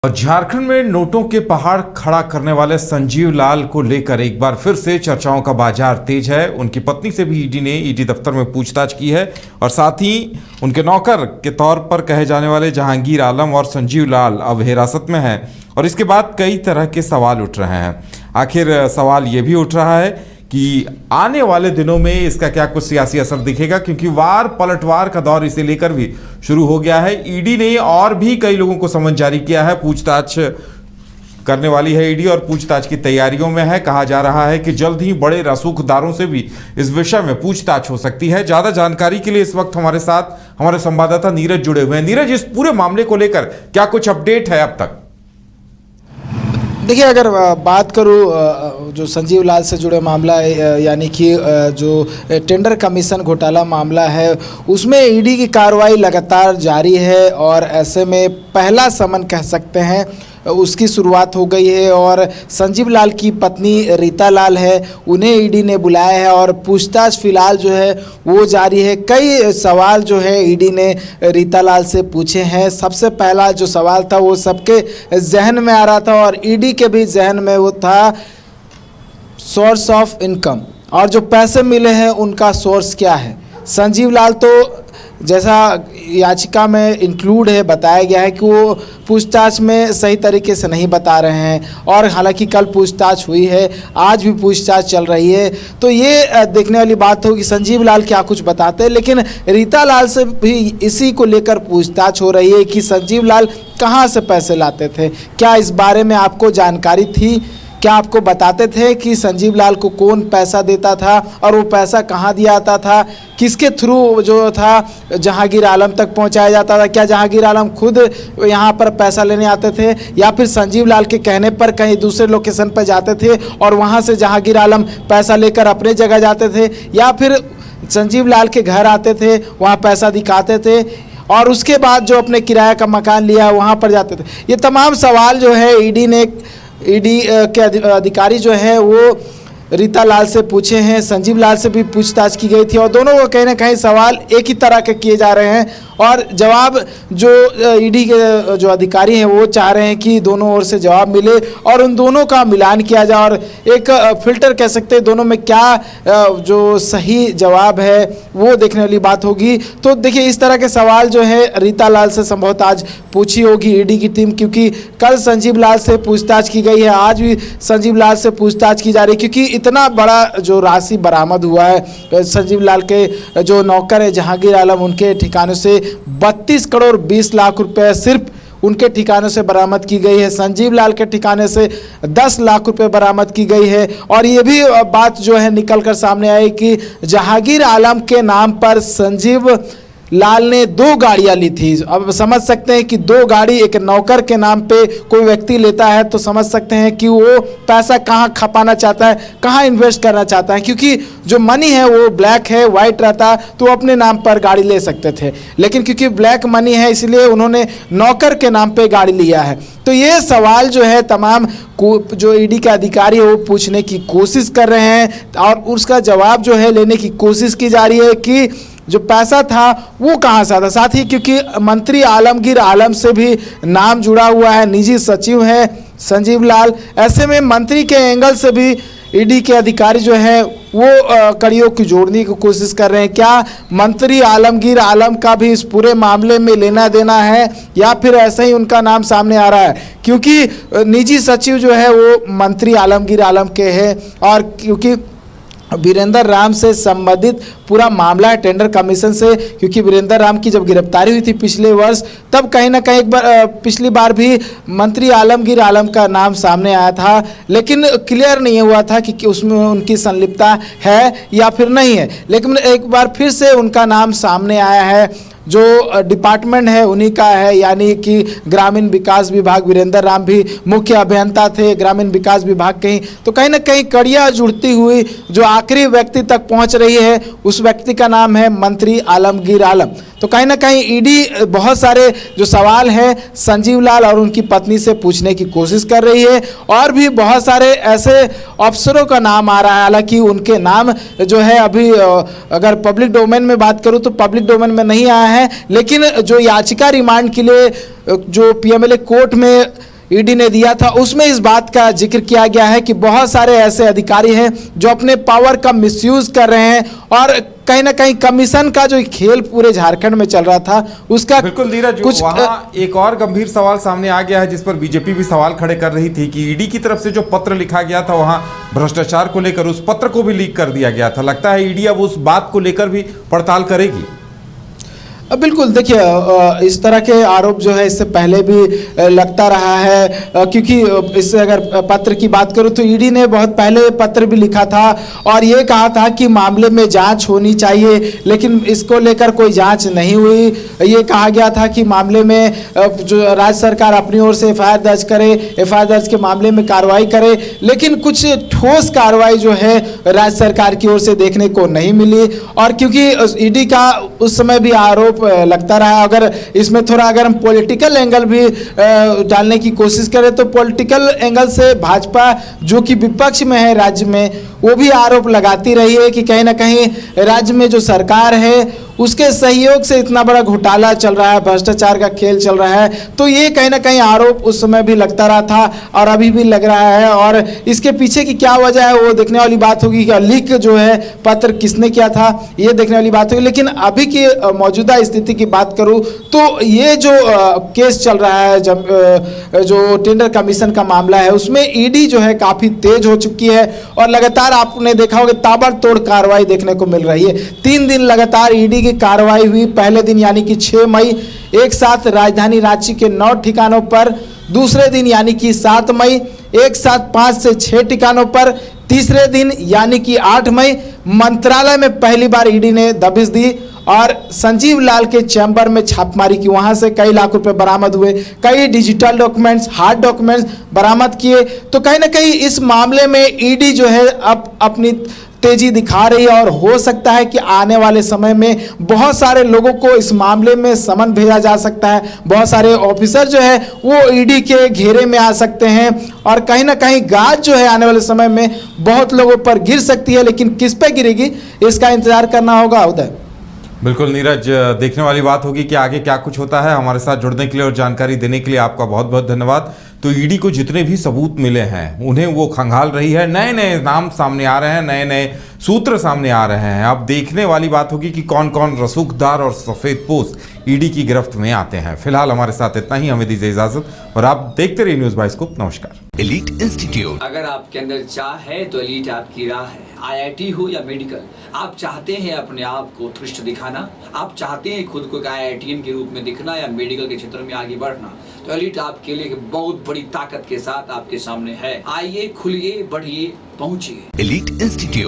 और झारखंड में नोटों के पहाड़ खड़ा करने वाले संजीव लाल को लेकर एक बार फिर से चर्चाओं का बाजार तेज है। उनकी पत्नी से भी ईडी ने ईडी दफ्तर में पूछताछ की है और साथ ही उनके नौकर के तौर पर कहे जाने वाले जहांगीर आलम और संजीव लाल अब हिरासत में हैं और इसके बाद कई तरह के सवाल उठ रहे हैं। आखिर सवाल ये भी उठ रहा है कि आने वाले दिनों में इसका क्या कुछ सियासी असर दिखेगा, क्योंकि वार पलटवार का दौर इसे लेकर भी शुरू हो गया है। ईडी ने और भी कई लोगों को समन जारी किया है, पूछताछ करने वाली है ईडी और पूछताछ की तैयारियों में है। कहा जा रहा है कि जल्द ही बड़े रसूखदारों से भी इस विषय में पूछताछ हो सकती है। ज्यादा जानकारी के लिए इस वक्त हमारे साथ हमारे संवाददाता नीरज जुड़े हुए हैं। नीरज, इस पूरे मामले को लेकर क्या कुछ अपडेट है अब तक? देखिए, अगर बात करूँ जो संजीव लाल से जुड़े मामला यानी कि जो टेंडर कमीशन घोटाला मामला है, उसमें ईडी की कार्रवाई लगातार जारी है और ऐसे में पहला समन कह सकते हैं उसकी शुरुआत हो गई है। और संजीव लाल की पत्नी रीता लाल है, उन्हें ईडी ने बुलाया है और पूछताछ फिलहाल जो है वो जारी है। कई सवाल जो है ईडी ने रीता लाल से पूछे हैं। सबसे पहला जो सवाल था वो सबके जहन में आ रहा था और ईडी के भी जहन में वो था, सोर्स ऑफ इनकम, और जो पैसे मिले हैं उनका सोर्स क्या है। संजीव लाल तो जैसा याचिका में इंक्लूड है, बताया गया है कि वो पूछताछ में सही तरीके से नहीं बता रहे हैं और हालांकि कल पूछताछ हुई है, आज भी पूछताछ चल रही है, तो ये देखने वाली बात हो कि संजीव लाल क्या कुछ बताते हैं। लेकिन रीता लाल से भी इसी को लेकर पूछताछ हो रही है कि संजीव लाल कहाँ से पैसे लाते थे, क्या इस बारे में आपको जानकारी थी, क्या आपको बताते थे कि संजीव लाल को कौन पैसा देता था और वो पैसा कहाँ दिया जाता था, किसके थ्रू जो था जहांगीर आलम तक पहुँचाया जाता था, क्या जहांगीर आलम खुद यहाँ पर पैसा लेने आते थे या फिर संजीव लाल के कहने पर कहीं दूसरे लोकेशन पर जाते थे और वहाँ से जहांगीर आलम पैसा लेकर अपने जगह जाते थे, या फिर संजीव लाल के घर आते थे, वहाँ पैसा दिखाते थे और उसके बाद जो अपने किराया का मकान लिया वहाँ पर जाते थे। ये तमाम सवाल जो है ईडी के अधिकारी जो है वो रीता लाल से पूछे हैं। संजीव लाल से भी पूछताछ की गई थी और दोनों को कहीं ना कहीं सवाल एक ही तरह के किए जा रहे हैं और जवाब जो ईडी के जो अधिकारी हैं वो चाह रहे हैं कि दोनों ओर से जवाब मिले और उन दोनों का मिलान किया जाए और एक फिल्टर कह सकते हैं दोनों में क्या जो सही जवाब है वो देखने वाली बात होगी। तो देखिए, इस तरह के सवाल जो है रीता लाल से संभवतः आज पूछी होगी ईडी की टीम, क्योंकि कल संजीव लाल से पूछताछ की गई है, आज भी संजीव लाल से पूछताछ की जा रही है, क्योंकि इतना बड़ा जो राशि बरामद हुआ है। संजीव लाल के जो नौकर है जहांगीर आलम, उनके ठिकानों से 32 करोड़ 20 लाख रुपए सिर्फ उनके ठिकानों से बरामद की गई है। संजीव लाल के ठिकाने से 10 लाख रुपए बरामद की गई है और ये भी बात जो है निकल कर सामने आई कि जहांगीर आलम के नाम पर संजीव लाल ने 2 गाड़ियां ली थी। अब समझ सकते हैं कि 2 गाड़ी एक नौकर के नाम पे कोई व्यक्ति लेता है तो समझ सकते हैं कि वो पैसा कहाँ खपाना चाहता है, कहाँ इन्वेस्ट करना चाहता है, क्योंकि जो मनी है वो ब्लैक है, वाइट रहता तो अपने नाम पर गाड़ी ले सकते थे, लेकिन क्योंकि ब्लैक मनी है इसलिए उन्होंने नौकर के नाम पे गाड़ी लिया है। तो ये सवाल जो है तमाम जो ईडी के अधिकारी है वो पूछने की कोशिश कर रहे हैं और उसका जवाब जो है लेने की कोशिश की जा रही है कि जो पैसा था वो कहाँ से आता। साथ ही क्योंकि मंत्री आलमगीर आलम से भी नाम जुड़ा हुआ है, निजी सचिव है संजीव लाल, ऐसे में मंत्री के एंगल से भी ईडी के अधिकारी जो है वो कड़ियों की जोड़ने की कोशिश कर रहे हैं। क्या मंत्री आलमगीर आलम का भी इस पूरे मामले में लेना देना है या फिर ऐसे ही उनका नाम सामने आ रहा है, क्योंकि निजी सचिव जो है वो मंत्री आलमगीर आलम के हैं और क्योंकि वीरेंद्र राम से संबंधित पूरा मामला है टेंडर कमीशन से, क्योंकि वीरेंद्र राम की जब गिरफ्तारी हुई थी पिछले वर्ष तब कहीं ना कहीं एक बार पिछली बार भी मंत्री आलमगीर आलम का नाम सामने आया था, लेकिन क्लियर नहीं हुआ था कि उसमें उनकी संलिप्तता है या फिर नहीं है। लेकिन एक बार फिर से उनका नाम सामने आया है, जो डिपार्टमेंट है उन्हीं का है, यानी कि ग्रामीण विकास विभाग। वीरेंद्र राम भी मुख्य अभियंता थे ग्रामीण विकास विभाग के ही, तो कहीं ना कहीं कड़ियाँ जुड़ती हुई जो आखिरी व्यक्ति तक पहुंच रही है उस व्यक्ति का नाम है मंत्री आलमगीर आलम। तो कहीं ना कहीं ईडी बहुत सारे जो सवाल हैं संजीव लाल और उनकी पत्नी से पूछने की कोशिश कर रही है और भी बहुत सारे ऐसे अफसरों का नाम आ रहा है, हालांकि उनके नाम जो है अभी अगर पब्लिक डोमेन में बात करूं तो पब्लिक डोमेन में नहीं आया है, है, लेकिन जो याचिका रिमांड के लिए जो पीएमएलए कोर्ट में ईडी ने दिया था उसमें इस बात का जिक्र किया गया है कि बहुत सारे ऐसे अधिकारी हैं जो अपने पावर का मिसयूज कर रहे हैं और कहीं ना कहीं कमीशन का जो खेल पूरे झारखंड में चल रहा था उसका बिल्कुल नीरज, कुछ वहाँ एक और गंभीर सवाल सामने आ गया है जिस पर बीजेपी भी सवाल खड़े कर रही थी कि ईडी की तरफ से जो पत्र लिखा गया था वहाँ भ्रष्टाचार को लेकर उस पत्र को भी लीक कर दिया गया था। लगता है ईडी अब उस बात को लेकर भी पड़ताल करेगी। बिल्कुल, देखिए इस तरह के आरोप जो है इससे पहले भी लगता रहा है, क्योंकि इससे अगर पत्र की बात करूं तो ईडी ने बहुत पहले पत्र भी लिखा था और ये कहा था कि मामले में जांच होनी चाहिए, लेकिन इसको लेकर कोई जांच नहीं हुई। ये कहा गया था कि मामले में जो राज्य सरकार अपनी ओर से एफआईआर दर्ज करे, एफआईआर दर्ज के मामले में कार्रवाई करे, लेकिन कुछ ठोस कार्रवाई जो है राज्य सरकार की ओर से देखने को नहीं मिली। और क्योंकि ईडी का उस समय भी आरोप लगता रहा, अगर इसमें थोड़ा अगर हम पॉलिटिकल एंगल भी डालने की कोशिश करें तो पॉलिटिकल एंगल से भाजपा जो कि विपक्ष में है राज्य में, वो भी आरोप लगाती रही है कि कहीं ना कहीं राज्य में जो सरकार है उसके सहयोग से इतना बड़ा घोटाला चल रहा है, भ्रष्टाचार का खेल चल रहा है। तो ये कहीं ना कहीं आरोप उस समय भी लगता रहा था और अभी भी लग रहा है, और इसके पीछे की क्या वजह है वो देखने वाली बात होगी कि लीक जो है पत्र किसने किया था ये देखने वाली बात होगी। लेकिन अभी की मौजूदा स्थिति की बात करूं तो ये जो केस चल रहा है, जब जो टेंडर कमीशन का मामला है उसमें ईडी जो है काफ़ी तेज हो चुकी है और लगातार आपने देखा होगा ताबड़तोड़ कार्रवाई देखने को मिल रही है। 3 दिन लगातार ईडी की कार्रवाई हुई। पहले दिन यानी कि 6 मई एक साथ राजधानी रांची के 9 ठिकानों पर, दूसरे दिन यानी कि 7 मई एक साथ 5 से 6 ठिकानों पर, तीसरे दिन यानी कि 8 मई मंत्रालय में पहली बार ईडी ने दबिश दी और संजीव लाल के चैम्बर में छापेमारी की। वहां से कई लाख रुपए बरामद हुए, कई डिजिटल डॉक्यूमेंट्स, हार्ड डॉक्यूमेंट्स बरामद किए। तो कहीं ना कहीं इस मामले में ईडी जो है अब अपनी तेजी दिखा रही है और हो सकता है कि आने वाले समय में बहुत सारे लोगों को इस मामले में समन भेजा जा सकता है। बहुत सारे ऑफिसर जो है वो ईडी के घेरे में आ सकते हैं और कहीं ना कहीं गाज जो है आने वाले समय में बहुत लोगों पर गिर सकती है, लेकिन किस पे गिरेगी इसका इंतजार करना होगा। उदय, बिल्कुल नीरज, देखने वाली बात होगी कि आगे क्या कुछ होता है। हमारे साथ जुड़ने के लिए और जानकारी देने के लिए आपका बहुत बहुत धन्यवाद। तो ईडी को जितने भी सबूत मिले हैं उन्हें वो खंगाल रही है, नए नए नाम सामने आ रहे हैं, नए नए सूत्र सामने आ रहे हैं। अब देखने वाली बात होगी कि कौन कौन रसूखदार और सफेदपोश ईडी की गिरफ्त में आते हैं। फिलहाल हमारे साथ इतना ही, हमें दीजिए इजाजत और आप देखते रहिए न्यूज़ बाइस्कोप। नमस्कार। एलीट इंस्टीट्यूट, अगर आपके अंदर चाह है तो एलीट आपकी राह है। आईआईटी हो या मेडिकल, आप चाहते हैं अपने आप को उत्कृष्ट दिखाना, आप चाहते हैं खुद को एक आईआईटीएन के रूप में दिखना या मेडिकल के क्षेत्र में आगे बढ़ना, तो एलीट आपके लिए एक बहुत बड़ी ताकत के साथ आपके सामने है। आइए, खुलिए, बढ़िए, पहुंचिए। Elite institute.